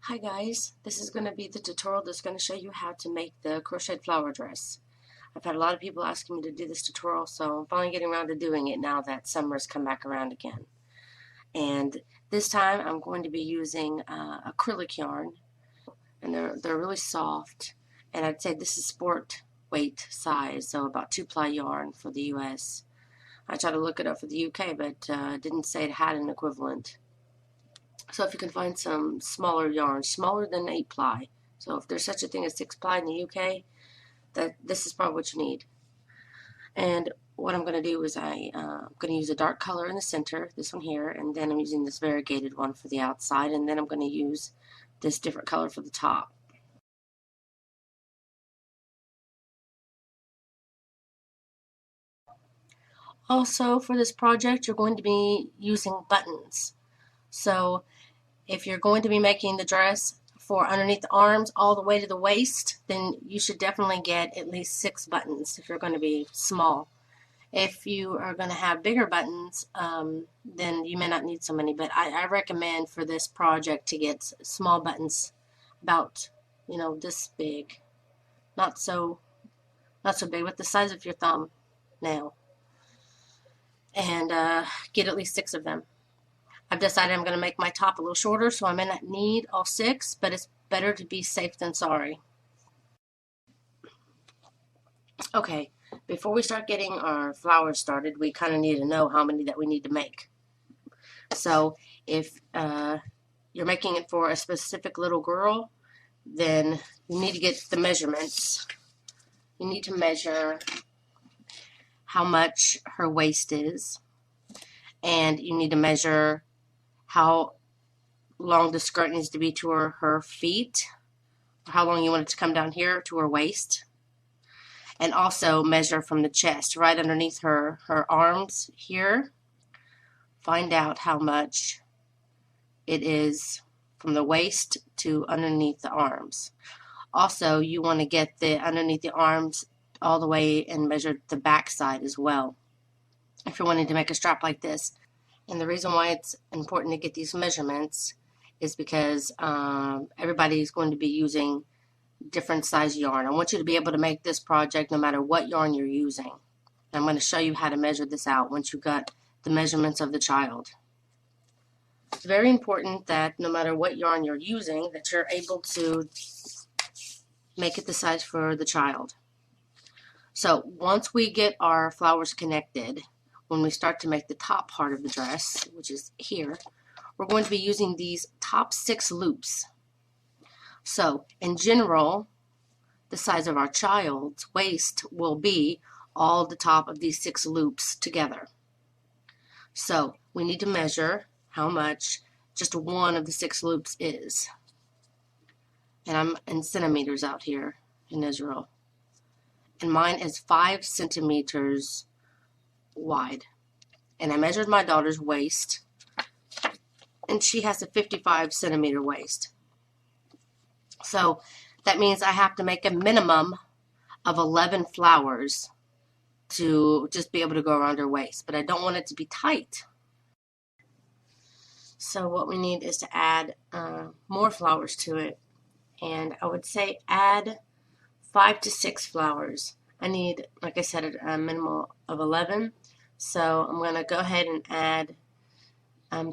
Hi guys, this is going to be the tutorial that's going to show you how to make the crochet flower dress. I've had a lot of people asking me to do this tutorial, so I'm finally getting around to doing it now that summer's come back around again. And this time I'm going to be using acrylic yarn, and they're really soft, and I'd say this is sport weight size, so about 2-ply yarn for the US. I tried to look it up for the UK, but didn't say it had an equivalent. So if you can find some smaller yarn, smaller than 8-ply, so if there's such a thing as 6-ply in the UK, this is probably what you need. And what I'm going to do is I'm going to use a dark color in the center, this one here, and then I'm using this variegated one for the outside, and then I'm going to use this different color for the top. Also, for this project, you're going to be using buttons. So if you're going to be making the dress for underneath the arms all the way to the waist, then you should definitely get at least 6 buttons if you're going to be small. If you are going to have bigger buttons, then you may not need so many, but I recommend for this project to get small buttons about, this big. Not so big, but the size of your thumb nail. And get at least 6 of them. I've decided I'm going to make my top a little shorter, so I may not need all 6, but it's better to be safe than sorry. Okay, before we start getting our flowers started, we kind of need to know how many that we need to make. So if you're making it for a specific little girl, then you need to get the measurements. You need to measure how much her waist is, and you need to measure how long the skirt needs to be to her feet, how long you want it to come down here to her waist, and also measure from the chest right underneath her arms here. Find out how much it is from the waist to underneath the arms. Also, you want to get the underneath the arms all the way and measure the back side as well if you're wanting to make a strap like this. And the reason why it's important to get these measurements is because everybody's going to be using different size yarn. I want you to be able to make this project no matter what yarn you're using. And I'm going to show you how to measure this out once you've got the measurements of the child. It's very important that no matter what yarn you're using, that you're able to make it the size for the child. So once we get our flowers connected, when we start to make the top part of the dress, which is here, we're going to be using these top 6 loops. So in general, the size of our child's waist will be all the top of these 6 loops together. So we need to measure how much just one of the 6 loops is. And I'm in centimeters out here in Israel. And mine is 5 centimeters wide. And I measured my daughter's waist, and she has a 55 centimeter waist. So that means I have to make a minimum of 11 flowers to just be able to go around her waist, but I don't want it to be tight. So what we need is to add more flowers to it, and I would say add 5 to 6 flowers. I need, like I said, a minimum of 11. So I'm going to go ahead and add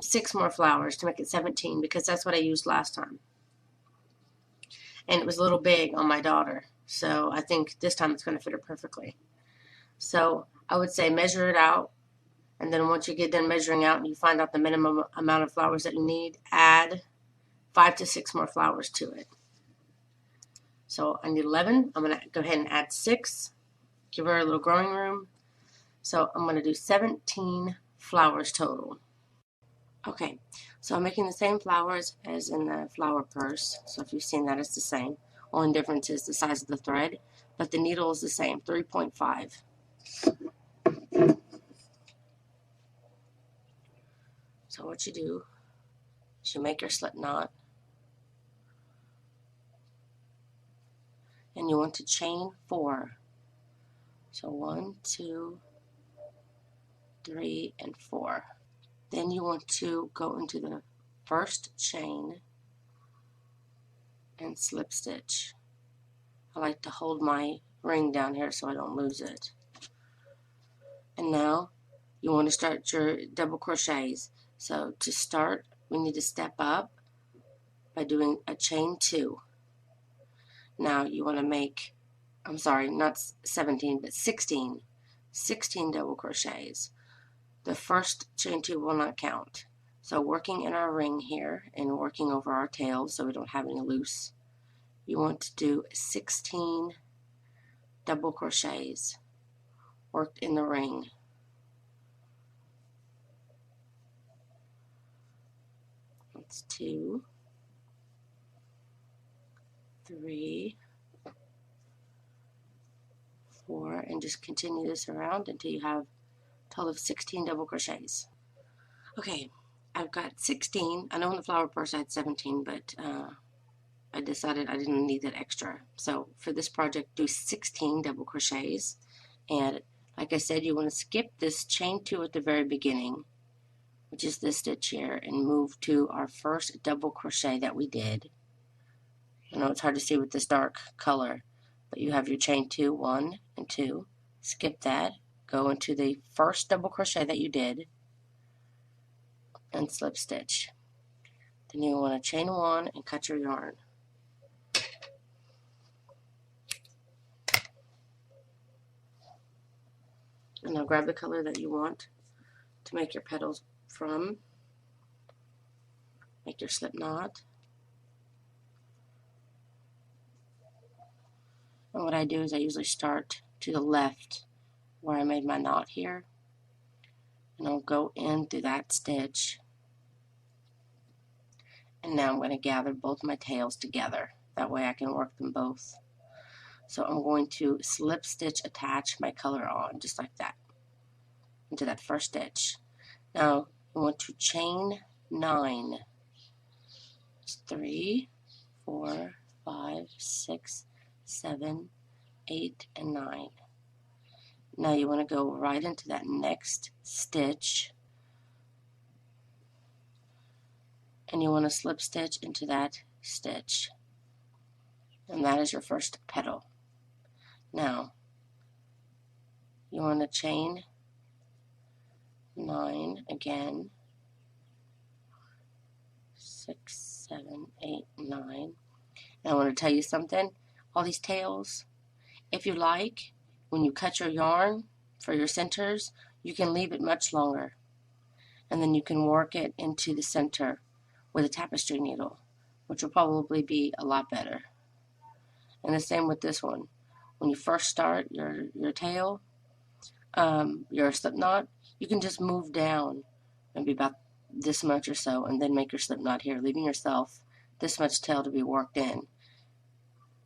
6 more flowers to make it 17, because that's what I used last time. And it was a little big on my daughter, so I think this time it's going to fit her perfectly. So I would say measure it out, and then once you get done measuring out and you find out the minimum amount of flowers that you need, add 5 to 6 more flowers to it. So I need 11. I'm going to go ahead and add 6, give her a little growing room. So I'm going to do 17 flowers total. Okay, so I'm making the same flowers as in the flower purse. So if you've seen that, it's the same. Only difference is the size of the thread, but the needle is the same, 3.5. So what you do is you make your slip knot, and you want to chain 4. So 1, 2, 3, and 4. Then you want to go into the first chain and slip stitch. I like to hold my ring down here so I don't lose it. And now you want to start your double crochets. So to start, we need to step up by doing a chain 2. Now you want to make, I'm sorry, not 17, but 16 double crochets. The first chain 2 will not count. So working in our ring here and working over our tails so we don't have any loose, you want to do 16 double crochets worked in the ring. That's 2, 3, 4, and just continue this around until you have a total of 16 double crochets. Okay, I've got 16. I know in the flower purse I had 17, but I decided I didn't need that extra. So for this project, do 16 double crochets. And like I said, you want to skip this chain 2 at the very beginning, which is this stitch here, and move to our first double crochet that we did. I know it's hard to see with this dark color, but you have your chain 2, 1 and 2. Skip that, go into the first double crochet that you did, and slip stitch. Then you want to chain 1 and cut your yarn. And now grab the color that you want to make your petals from. Make your slip knot. And what I do is I usually start to the left where I made my knot here. And I'll go in through that stitch. And now I'm going to gather both my tails together. That way I can work them both. So I'm going to slip stitch attach my color on, just like that, into that first stitch. Now I want to chain 9. It's 3, 4, 5, 6, 7, 8, and 9. Now you want to go right into that next stitch, and you want to slip stitch into that stitch, and that is your first petal. Now you want to chain 9 again, 6, 7, 8, 9. And I want to tell you something, all these tails, if you like, when you cut your yarn for your centers, you can leave it much longer, and then you can work it into the center with a tapestry needle, which will probably be a lot better. And the same with this one. When you first start your tail, your slip knot, you can just move down maybe about this much or so, and then make your slip knot here, leaving yourself this much tail to be worked in.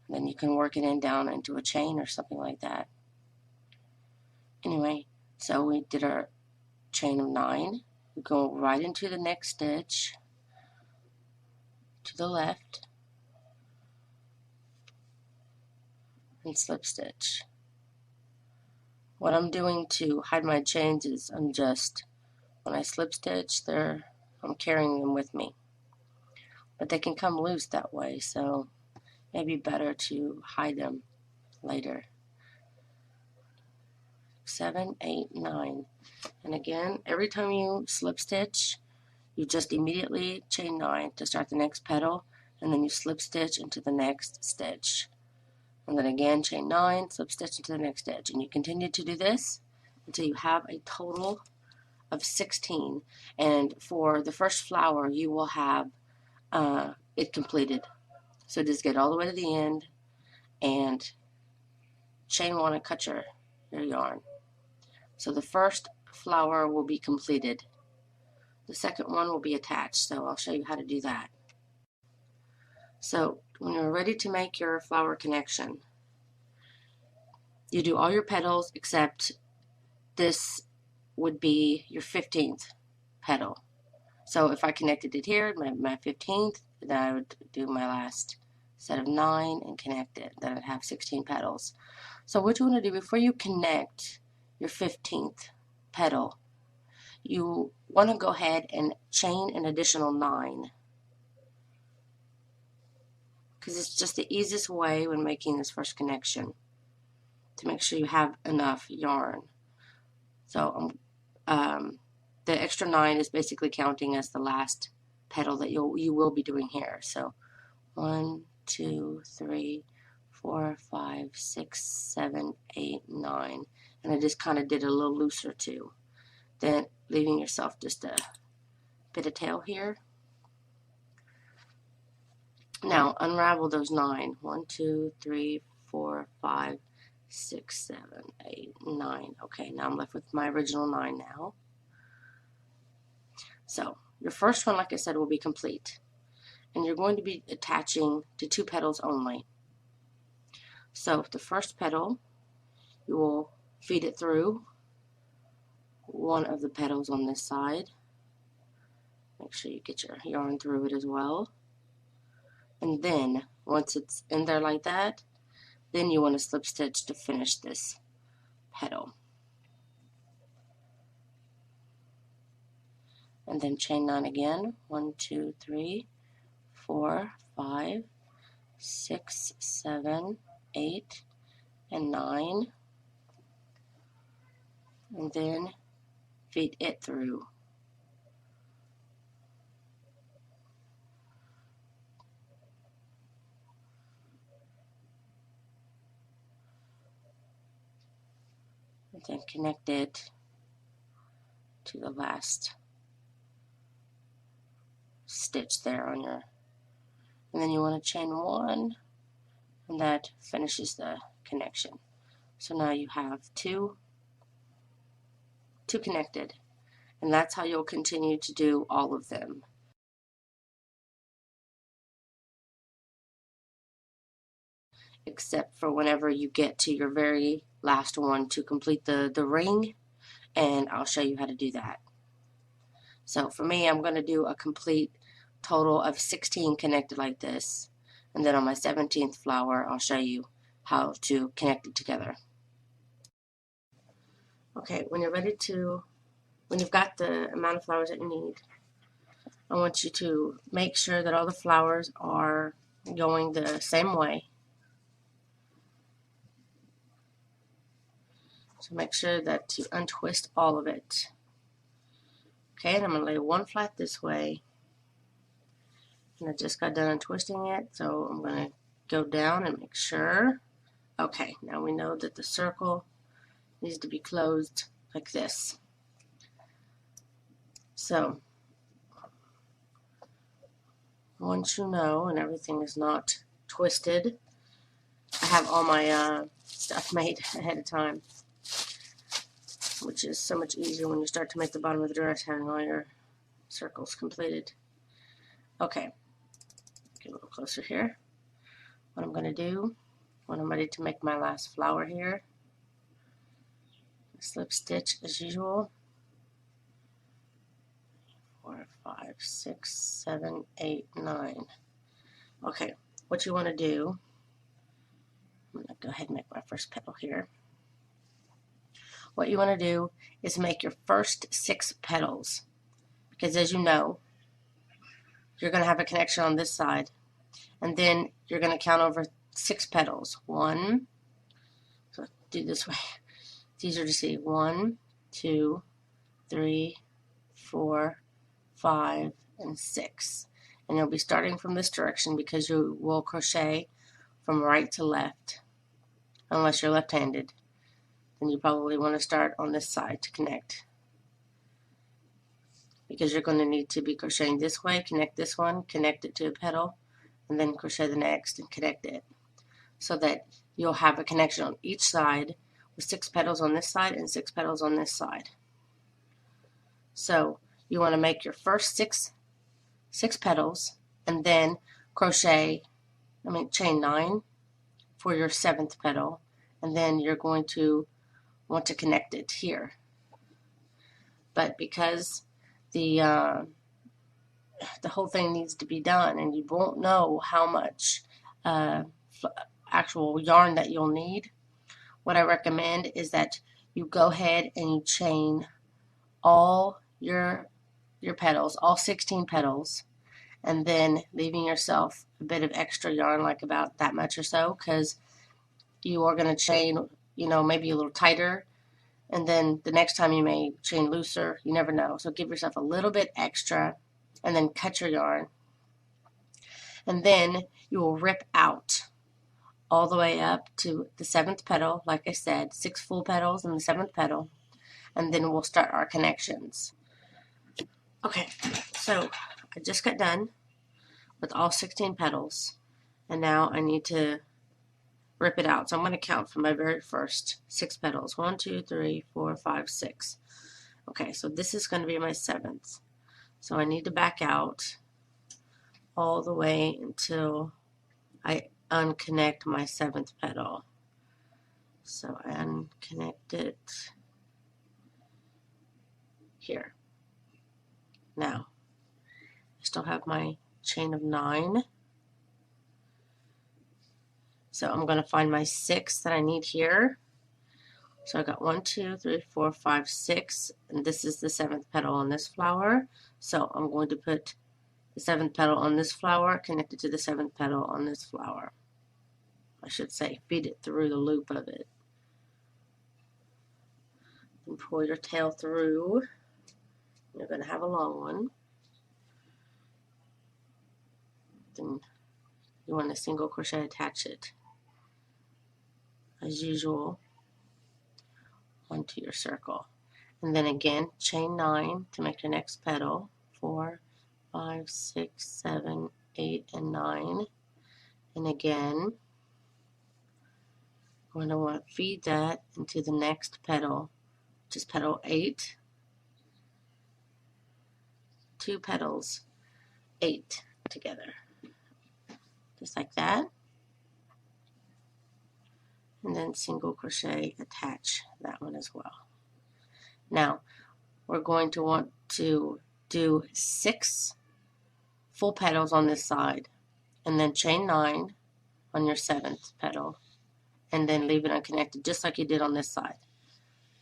And then you can work it in down into a chain or something like that. Anyway, so we did our chain of 9. We go right into the next stitch to the left and slip stitch. What I'm doing to hide my chains is when I slip stitch, I'm carrying them with me. But they can come loose that way, so it may be better to hide them later. 7, 8, 9. And again, every time you slip stitch, you just immediately chain 9 to start the next petal, and then you slip stitch into the next stitch. And then again, chain 9, slip stitch into the next stitch. And you continue to do this until you have a total of 16. And for the first flower, you will have it completed. So just get all the way to the end and chain 1 and cut your yarn. So the first flower will be completed. The second one will be attached, so I'll show you how to do that. So when you're ready to make your flower connection, you do all your petals except this would be your 15th petal. So if I connected it here, my 15th, then I would do my last set of 9 and connect it. Then I'd have 16 petals. So what you want to do before you connect your 15th petal, you want to go ahead and chain an additional 9. because it's just the easiest way when making this first connection to make sure you have enough yarn. So the extra 9 is basically counting as the last petal that you will be doing here. So 1, 2, 3, 4, 5, 6, 7, 8, 9, and I just kind of did a little looser too. Then leaving yourself just a bit of tail here. Now unravel those 9. 1, 2, 3, 4, 5, 6, 7, 8, 9. Okay, now I'm left with my original 9 now. So your first one, like I said, will be complete. And you're going to be attaching to 2 petals only. So the first petal, you will feed it through one of the petals on this side. Make sure you get your yarn through it as well. And then, once it's in there like that, then you want to slip stitch to finish this petal. And then chain 9 again. 1, 2, 3, 4, 5, 6, 7, 8, and 9. And then feed it through. And then connect it to the last stitch there on your, and then you want to chain 1, and that finishes the connection. So now you have two connected, and that's how you'll continue to do all of them. Except for whenever you get to your very last one to complete the ring, and I'll show you how to do that. So for me, I'm going to do a complete total of 16 connected like this, and then on my 17th flower I'll show you how to connect it together. Okay, when you've got the amount of flowers that you need, I want you to make sure that all the flowers are going the same way. So make sure that you untwist all of it. Okay, and I'm going to lay one flat this way. And I just got done untwisting it, so I'm going to go down and make sure. Okay, now we know that the circle needs to be closed like this. So once you know and everything is not twisted, I have all my stuff made ahead of time, which is so much easier when you start to make the bottom of the dress, having all your circles completed. Okay, get a little closer here. What I'm going to do when I'm ready to make my last flower here, slip stitch as usual. 4, 5, 6, 7, 8, 9. Okay, what you want to do, I'm going to go ahead and make my first petal here. What you want to do is make your first 6 petals, because as you know, you're going to have a connection on this side, and then you're going to count over 6 petals. 1, so do this way, it's easier to see. 1, 2, 3, 4, 5, and 6. And you'll be starting from this direction because you will crochet from right to left, unless you're left-handed. Then you probably want to start on this side to connect, because you're going to need to be crocheting this way, connect this one, connect it to a petal, and then crochet the next and connect it, so that you'll have a connection on each side with 6 petals on this side and 6 petals on this side. So you want to make your first six petals, and then chain 9 for your 7th petal, and then you're going to want to connect it here. But because the whole thing needs to be done, and you won't know how much actual yarn that you'll need, what I recommend is that you go ahead and you chain all your petals, all 16 petals, and then leaving yourself a bit of extra yarn, like about that much or so, because you are going to chain, you know, maybe a little tighter, and then the next time you may chain looser. You never know. So give yourself a little bit extra, and then cut your yarn, and then you will rip out all the way up to the 7th petal. Like I said, 6 full petals in the 7th petal, and then we'll start our connections. Okay, so I just got done with all 16 petals, and now I need to rip it out. So I'm going to count from my very first 6 petals. 1, 2, 3, 4, 5, 6. Okay, so this is going to be my 7th. So I need to back out all the way until I unconnect my 7th petal. So I unconnect it here. Now, I still have my chain of 9. So I'm going to find my 6 that I need here. So I got 1, 2, 3, 4, 5, 6, and this is the 7th petal on this flower. So I'm going to put the 7th petal on this flower connected to the 7th petal on this flower. I should say, feed it through the loop of it. And pull your tail through. You're going to have a long one. Then you want to single crochet attach it, as usual, onto your circle. And then again, chain 9 to make your next petal. 4, 5, 6, 7, 8, and 9. And again, we're going to want to feed that into the next petal, which is petal 8. 2 petals, 8 together. Just like that. And then single crochet attach that one as well. Now, we're going to want to do 6 full petals on this side, and then chain 9 on your 7th petal, and then leave it unconnected just like you did on this side.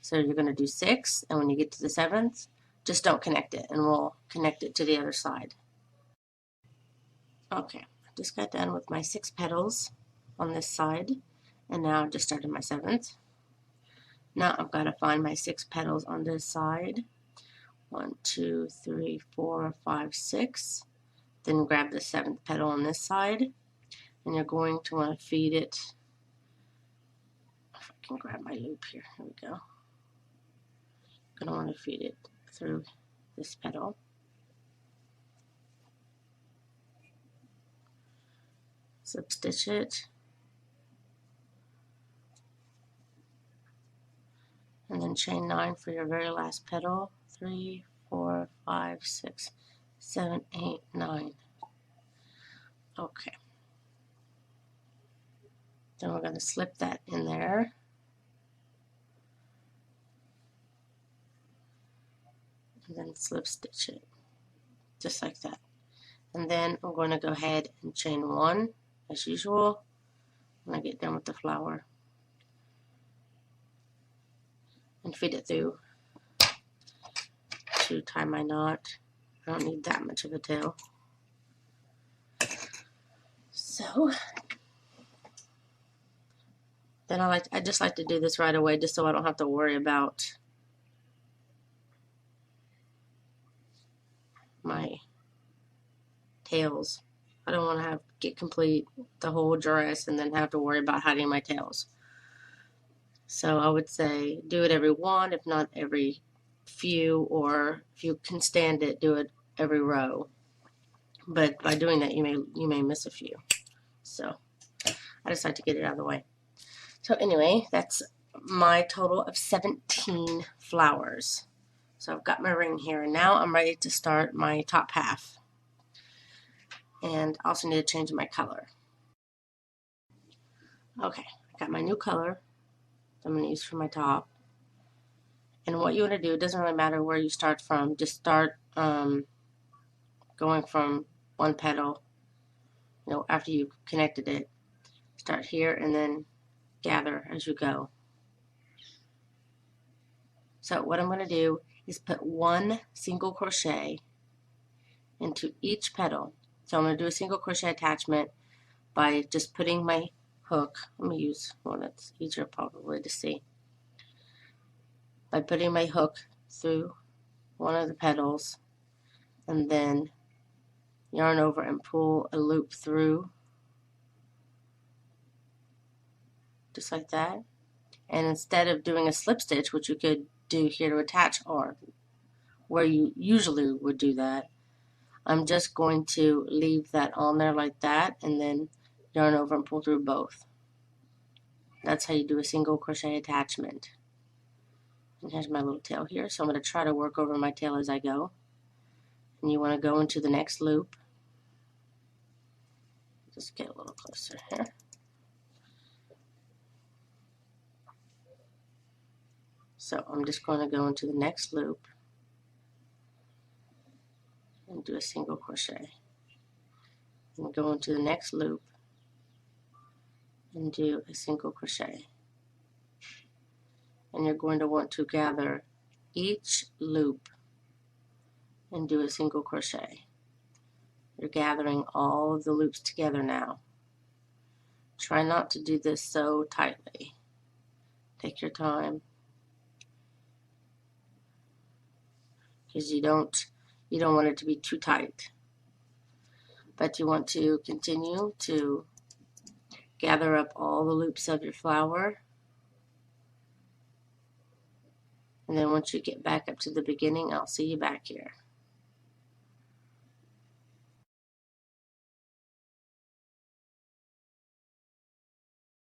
So you're going to do 6, and when you get to the 7th, just don't connect it, and we'll connect it to the other side. Okay, I just got done with my 6 petals on this side, and now I've just started my 7th. Now I've got to find my 6 petals on this side. 1, 2, 3, 4, 5, 6. Then grab the 7th petal on this side, and you're going to want to feed it. If I can grab my loop here, here we go. I'm going to want to feed it through this petal. Slip stitch it. And then chain 9 for your very last petal. 3, 4, 5, 6, 7, 8, 9. Okay. Then we're going to slip that in there. And then slip stitch it. Just like that. And then I'm going to go ahead and chain 1 as usual when I get done with the flower. And feed it through to tie my knot. I don't need that much of a tail. So then I just like to do this right away, just so I don't have to worry about my tails. I don't want to get complete the whole dress and then have to worry about hiding my tails. So I would say do it every one, if not every few, or if you can stand it, do it every row. But by doing that, you may miss a few. So I just like to get it out of the way. So anyway, that's my total of 17 flowers. So I've got my ring here, and now I'm ready to start my top half. And I also need to change my color. Okay, I got my new color I'm going to use for my top. And what you want to do, it doesn't really matter where you start from. Just start going from one petal, after you've connected it. Start here and then gather as you go. So what I'm going to do is put 1 single crochet into each petal So I'm going to do a single crochet attachment by just putting my hook, let me use one that's easier probably to see, by putting my hook through one of the petals and then yarn over and pull a loop through, just like that. And instead of doing a slip stitch, which you could do here to attach, or where you usually would do that, I'm just going to leave that on there like that and then yarn over and pull through both. That's how you do a single crochet attachment. And here's my little tail here, so I'm going to try to work over my tail as I go. And you want to go into the next loop. Just get a little closer here. So I'm just going to go into the next loop and do a single crochet. And go into the next loop and do a single crochet. And you're going to want to gather each loop and do a single crochet. You're gathering all of the loops together now. Try not to do this so tightly. Take your time, because you don't want it to be too tight. But you want to continue to gather up all the loops of your flower. And then once you get back up to the beginning, I'll see you back here.